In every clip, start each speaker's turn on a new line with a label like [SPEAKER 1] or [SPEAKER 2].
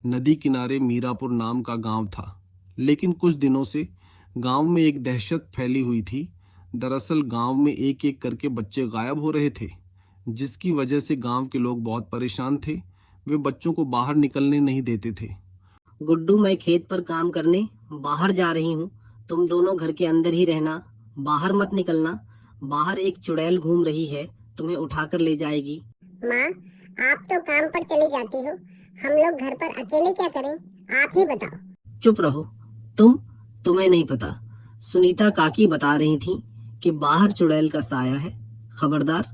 [SPEAKER 1] नदी किनारे मीरापुर नाम का गांव था। लेकिन कुछ दिनों से गांव में एक दहशत फैली हुई थी। दरअसल गांव में एक एक करके बच्चे गायब हो रहे थे, जिसकी वजह से गांव के लोग बहुत परेशान थे। वे बच्चों को बाहर निकलने नहीं देते थे।
[SPEAKER 2] गुड्डू, मैं खेत पर काम करने बाहर जा रही हूँ। तुम दोनों घर के अंदर ही रहना, बाहर मत निकलना। बाहर एक चुड़ैल घूम रही है, तुम्हें उठाकर ले जाएगी।
[SPEAKER 3] माँ, आप तो काम पर चली जाती हो, हम लोग घर पर अकेले क्या करें? आप ही बताओ।
[SPEAKER 2] चुप रहो। तुम्हें नहीं पता। सुनीता काकी बता रही थी कि बाहर चुड़ैल का साया है। खबरदार,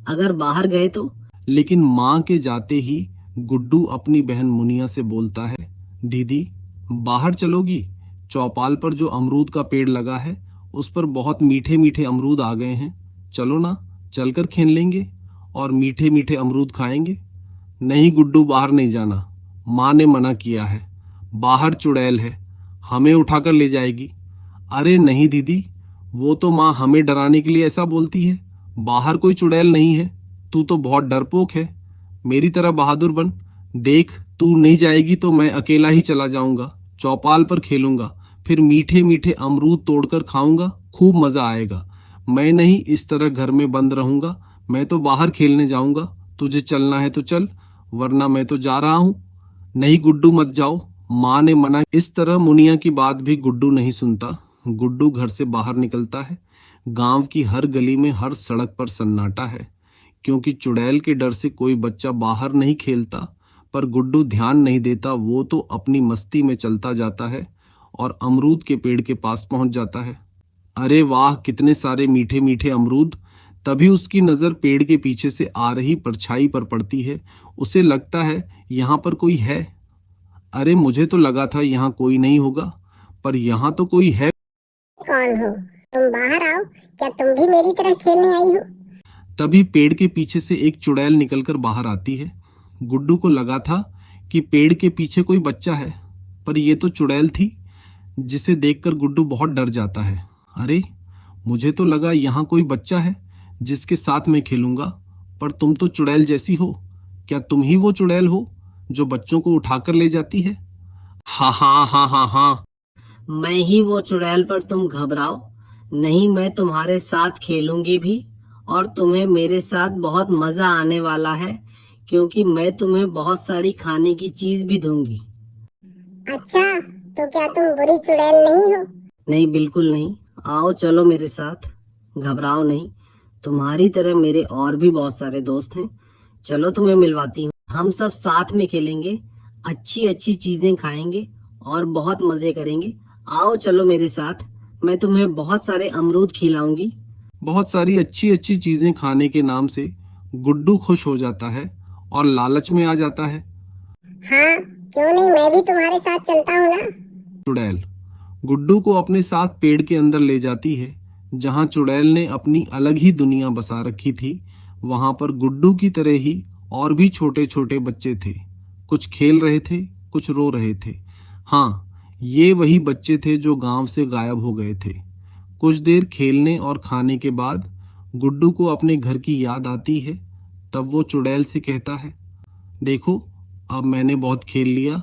[SPEAKER 2] अगर बाहर गए तो।
[SPEAKER 1] लेकिन माँ के जाते ही गुड्डू अपनी बहन मुनिया से बोलता है, दीदी बाहर चलोगी? चौपाल पर जो अमरूद का पेड़ लगा है उस पर बहुत मीठे मीठे अमरूद आ गए हैं। चलो ना, चलकर खेल लेंगे और मीठे मीठे अमरूद खाएंगे। नहीं गुड्डू, बाहर नहीं जाना। माँ ने मना किया है। बाहर चुड़ैल है, हमें उठाकर ले जाएगी। अरे नहीं दीदी, वो तो माँ हमें डराने के लिए ऐसा बोलती है। बाहर कोई चुड़ैल नहीं है। तू तो बहुत डरपोक है। मेरी तरह बहादुर बन। देख, तू नहीं जाएगी तो मैं अकेला ही चला जाऊंगा। चौपाल पर खेलूंगा, फिर मीठे मीठे अमरूद तोड़कर खाऊंगा। खूब मजा आएगा। मैं नहीं इस तरह घर में बंद रहूंगा। मैं तो बाहर खेलने जाऊंगा। तुझे चलना है तो चल, वरना मैं तो जा रहा हूँ। नहीं गुड्डू, मत जाओ, माँ ने मना। इस तरह मुनिया की बात भी गुड्डू नहीं सुनता। गुड्डू घर से बाहर निकलता है। गांव की हर गली में, हर सड़क पर सन्नाटा है, क्योंकि चुड़ैल के डर से कोई बच्चा बाहर नहीं खेलता। पर गुड्डू ध्यान नहीं देता। वो तो अपनी मस्ती में चलता जाता है और अमरूद के पेड़ के पास पहुंच जाता है। अरे वाह, कितने सारे मीठे मीठे अमरूद! तभी उसकी नज़र पेड़ के पीछे से आ रही परछाई पर पड़ती है। उसे लगता है यहाँ पर कोई है। अरे मुझे तो लगा था यहाँ कोई नहीं होगा, पर यहाँ तो कोई है।
[SPEAKER 3] कौन हो तुम? बाहर आओ। क्या तुम भी मेरी तरह खेलने आई हो?
[SPEAKER 1] तभी पेड़ के पीछे से एक चुड़ैल निकलकर बाहर आती है। गुड्डू को लगा था कि पेड़ के पीछे कोई बच्चा है, पर यह तो चुड़ैल थी, जिसे देखकर गुड्डू बहुत डर जाता है। अरे, मुझे तो लगा यहाँ कोई बच्चा है जिसके साथ मैं खेलूंगा, पर तुम तो चुड़ैल जैसी हो। क्या तुम ही वो चुड़ैल हो जो बच्चों को उठाकर ले जाती है? हाँ हाँ हाँ हाँ हाँ।
[SPEAKER 2] मैं ही वो चुड़ैल, पर तुम घबराओ नहीं, मैं तुम्हारे साथ खेलूंगी भी। और तुम्हें मेरे साथ बहुत मजा आने वाला है, क्योंकि मैं तुम्हें बहुत सारी खाने की चीज भी दूंगी।
[SPEAKER 3] अच्छा, तो क्या तुम बुरी चुड़ैल नहीं हो?
[SPEAKER 2] नहीं, बिल्कुल नहीं। आओ चलो मेरे साथ, घबराओ नहीं। तुम्हारी तरह मेरे और भी बहुत सारे दोस्त हैं। चलो तुम्हें मिलवाती हूँ। हम सब साथ में खेलेंगे, अच्छी अच्छी चीजें खाएंगे और बहुत मजे करेंगे। आओ चलो मेरे साथ, मैं तुम्हें बहुत सारे अमरूद खिलाऊंगी।
[SPEAKER 1] बहुत सारी अच्छी अच्छी चीजें खाने के नाम से गुड्डू खुश हो जाता है और लालच में आ जाता है।
[SPEAKER 3] हाँ, क्यों नहीं, मैं भी तुम्हारे साथ चलता हूँ ना।
[SPEAKER 1] चुड़ैल गुड्डू को अपने साथ पेड़ के अंदर ले जाती है, जहां चुड़ैल ने अपनी अलग ही दुनिया बसा रखी थी। वहां पर गुड्डू की तरह ही और भी छोटे छोटे बच्चे थे। कुछ खेल रहे थे, कुछ रो रहे थे। हाँ, ये वही बच्चे थे जो गांव से गायब हो गए थे। कुछ देर खेलने और खाने के बाद गुड्डू को अपने घर की याद आती है। तब वो चुड़ैल से कहता है, देखो, अब मैंने बहुत खेल लिया।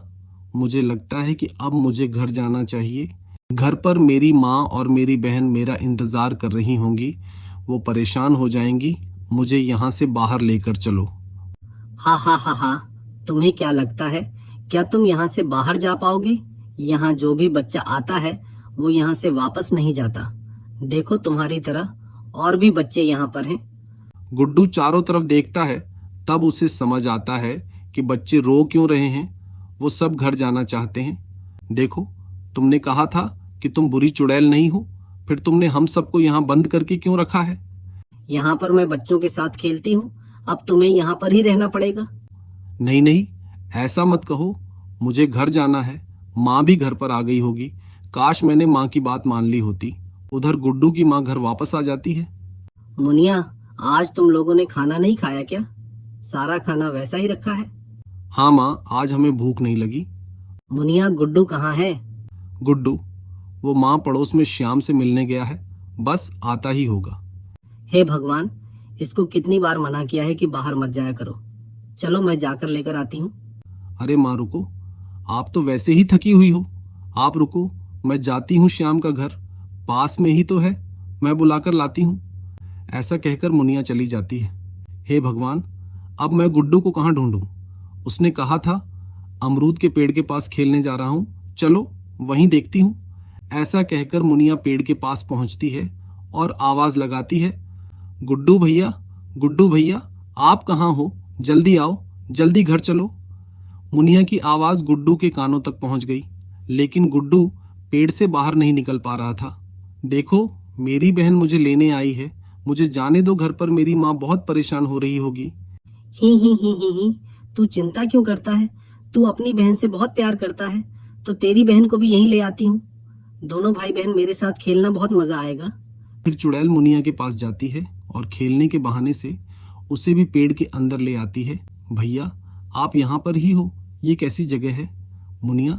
[SPEAKER 1] मुझे लगता है कि अब मुझे घर जाना चाहिए। घर पर मेरी माँ और मेरी बहन मेरा इंतज़ार कर रही होंगी। वो परेशान हो जाएंगी। मुझे यहाँ से बाहर लेकर चलो।
[SPEAKER 2] हाँ हाँ हाँ हाँ, तुम्हें क्या लगता है, क्या तुम यहाँ से बाहर जा पाओगे? यहाँ जो भी बच्चा आता है वो यहाँ से वापस नहीं जाता। देखो, तुम्हारी तरह और भी बच्चे यहाँ पर हैं।
[SPEAKER 1] गुड्डू चारों तरफ देखता है। तब उसे समझ आता है कि बच्चे रो क्यों रहे हैं। वो सब घर जाना चाहते हैं। देखो, तुमने कहा था कि तुम बुरी चुड़ैल नहीं हो, फिर तुमने हम सबको यहाँ बंद करके क्यों रखा है?
[SPEAKER 2] यहाँ पर मैं बच्चों के साथ खेलती हूँ, अब तुम्हें यहाँ पर ही रहना पड़ेगा।
[SPEAKER 1] नहीं नहीं, ऐसा मत कहो। मुझे घर जाना है। माँ भी घर पर आ गई होगी। काश मैंने माँ की बात मान ली होती। उधर गुड्डू की माँ घर वापस आ जाती है।
[SPEAKER 2] मुनिया, आज तुम लोगों ने खाना नहीं खाया क्या? सारा खाना वैसा ही रखा है।
[SPEAKER 1] हाँ माँ, आज हमें भूख नहीं लगी।
[SPEAKER 2] मुनिया, गुड्डू कहाँ है?
[SPEAKER 1] गुड्डू, वो माँ पड़ोस में श्याम से मिलने गया है। बस आता ही होगा।
[SPEAKER 2] हे भगवान, इसको कितनी बार मना किया है कि बाहर मत जाया करो। चलो मैं जाकर लेकर आती हूँ।
[SPEAKER 1] अरे माँ रुको, आप तो वैसे ही थकी हुई हो। आप रुको, मैं जाती हूँ श्याम का घर, पास में ही तो है, मैं बुलाकर लाती हूँ। ऐसा कहकर मुनिया चली जाती है। हे भगवान, अब मैं गुड्डू को कहाँ ढूंढूं? उसने कहा था अमरूद के पेड़ के पास खेलने जा रहा हूँ, चलो वहीं देखती हूँ। ऐसा कहकर मुनिया पेड़ के पास पहुंचती है और आवाज लगाती है, गुड्डू भैया, गुड्डू भैया, आप कहाँ हो? जल्दी आओ, जल्दी घर चलो। मुनिया की आवाज गुड्डू के कानों तक पहुंच गई, लेकिन गुड्डू पेड़ से बाहर नहीं निकल पा रहा था। देखो, मेरी बहन मुझे लेने आई है, मुझे जाने दो घर पर, मेरी माँ बहुत परेशान हो रही होगी।
[SPEAKER 2] ही, तू चिंता क्यों करता है? तू अपनी बहन से बहुत प्यार करता है, तो तेरी बहन को भी यहीं ले आती हूँ। दोनों भाई बहन मेरे साथ खेलना बहुत मजा आएगा।
[SPEAKER 1] फिर चुड़ैल मुनिया के पास जाती है और खेलने के बहाने से उसे भी पेड़ के अंदर ले आती है। भैया, आप यहाँ पर ही हो, ये कैसी जगह है? मुनिया,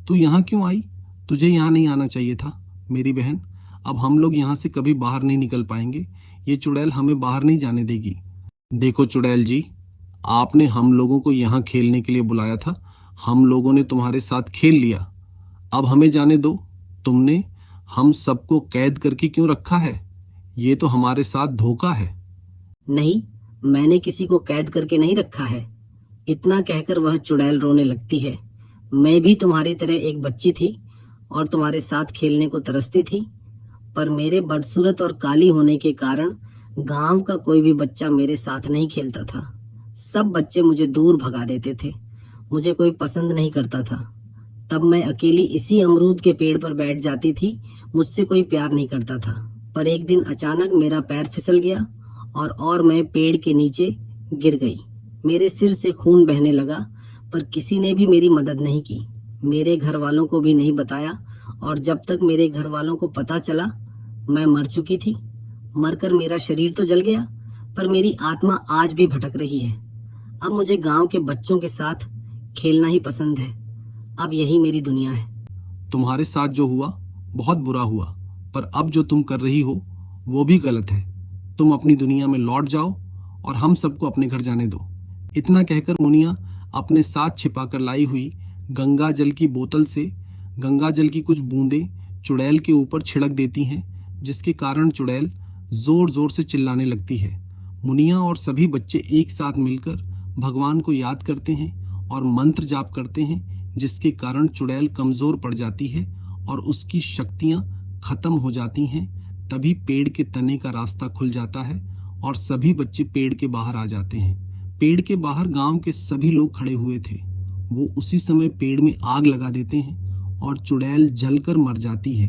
[SPEAKER 1] तू यहाँ क्यों आई? तुझे यहाँ नहीं आना चाहिए था। मेरी बहन, अब हम लोग यहाँ से कभी बाहर नहीं निकल पाएंगे, ये चुड़ैल हमें बाहर नहीं जाने देगी। देखो चुड़ैल जी, आपने हम लोगों को यहाँ खेलने के लिए बुलाया था, हम लोगों ने तुम्हारे साथ खेल लिया, अब हमें जाने दो। तुमने हम सबको कैद करके क्यों रखा है? ये तो हमारे साथ धोखा है।
[SPEAKER 2] नहीं, मैंने किसी को कैद करके नहीं रखा है। इतना कहकर वह चुड़ैल रोने लगती है। मैं भी तुम्हारी तरह एक बच्ची थी और तुम्हारे साथ खेलने को तरसती थी, पर मेरे बदसूरत और काली होने के कारण गांव का कोई भी बच्चा मेरे साथ नहीं खेलता था। सब बच्चे मुझे दूर भगा देते थे, मुझे कोई पसंद नहीं करता था। तब मैं अकेली इसी अमरूद के पेड़ पर बैठ जाती थी, मुझसे कोई प्यार नहीं करता था। पर एक दिन अचानक मेरा पैर फिसल गया और मैं पेड़ के नीचे गिर गई। मेरे सिर से खून बहने लगा, पर किसी ने भी मेरी मदद नहीं की, मेरे घर वालों को भी नहीं बताया, और जब तक मेरे घर वालों को पता चला मैं मर चुकी थी। मरकर मेरा शरीर तो जल गया, पर मेरी आत्मा आज भी भटक रही है। अब मुझे गांव के बच्चों के साथ खेलना ही पसंद है। अब यही मेरी दुनिया है।
[SPEAKER 1] तुम्हारे साथ जो हुआ बहुत बुरा हुआ, पर अब जो तुम कर रही हो वो भी गलत है। तुम अपनी दुनिया में लौट जाओ और हम सबको अपने घर जाने दो। इतना कहकर मुनिया अपने साथ छिपाकर लाई हुई गंगा जल की बोतल से गंगा जल की कुछ बूंदें चुड़ैल के ऊपर छिड़क देती हैं, जिसके कारण चुड़ैल जोर जोर से चिल्लाने लगती है। मुनिया और सभी बच्चे एक साथ मिलकर भगवान को याद करते हैं और मंत्र जाप करते हैं, जिसके कारण चुड़ैल कमजोर पड़ जाती है और उसकी शक्तियां खत्म हो जाती हैं। तभी पेड़ के तने का रास्ता खुल जाता है और सभी बच्चे पेड़ के बाहर आ जाते हैं। पेड़ के बाहर गांव के सभी लोग खड़े हुए थे। वो उसी समय पेड़ में आग लगा देते हैं और चुड़ैल जलकर मर जाती है।